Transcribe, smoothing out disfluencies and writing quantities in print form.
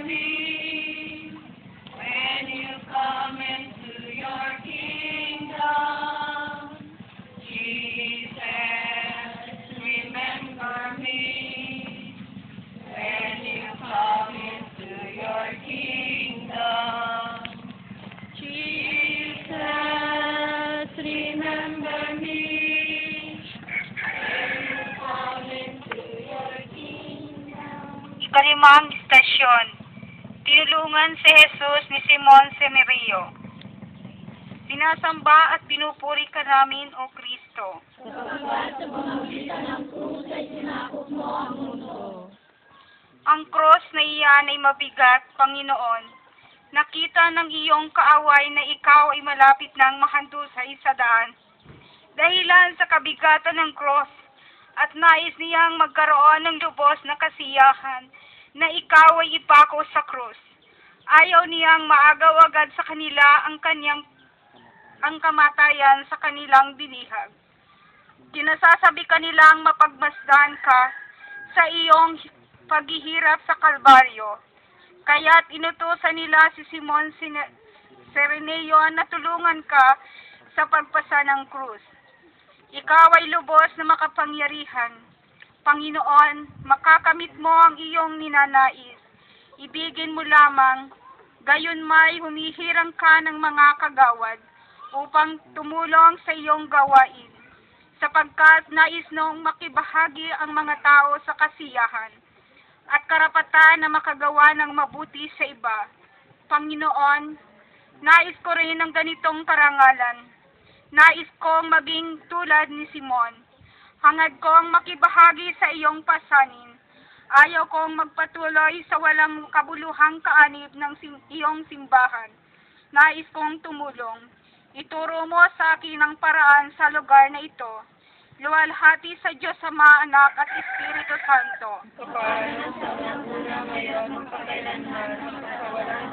me when you come into your kingdom. Jesus, remember me when you come into your kingdom. Jesus, remember me when you come into your kingdom. Ikalimang istasyon. Tinulungan si Jesus ni Simon Semerio. Sinasamba at pinupuri ka namin, O Kristo. Sapagkat sa pamamagitan ng krus ay sinakop mo ang mundo. Ang cross na iyan ay mabigat, Panginoon. Nakita ng iyong kaaway na ikaw ay malapit nang mahandusay sa daan. Dahilan sa kabigatan ng cross at nais niyang magkaroon ng lubos na kasiyahan na ikaw ay ipako sa krus. Ayaw niyang maagaw agad sa kanila ang kamatayan sa kanilang binihag. Kinasasabi kanilang mapagmasdan ka sa iyong paghihirap sa Kalbaryo. Kaya't inutusan nila si Simon Sereneo na tulungan ka sa pagpasa ng krus. Ikaw ay lubos na makapangyarihan. Panginoon, makakamit mo ang iyong ninanais. Ibigin mo lamang, gayon may humihirang ka ng mga kagawad upang tumulong sa iyong gawain, sapagkat nais nong makibahagi ang mga tao sa kasiyahan at karapatan na makagawa ng mabuti sa iba. Panginoon, nais ko rin ng ganitong karangalan. Nais kong maging tulad ni Simon. Hangad kong makibahagi sa iyong pasanin. Ayaw kong magpatuloy sa walang kabuluhang kaanib ng iyong simbahan. Nais kong tumulong. Ituro mo sa akin ang paraan sa lugar na ito. Luwalhati sa Diyos Ama, Anak at Espiritu Santo. Kapag sa una ngayon, magpakailanman, magpakawalan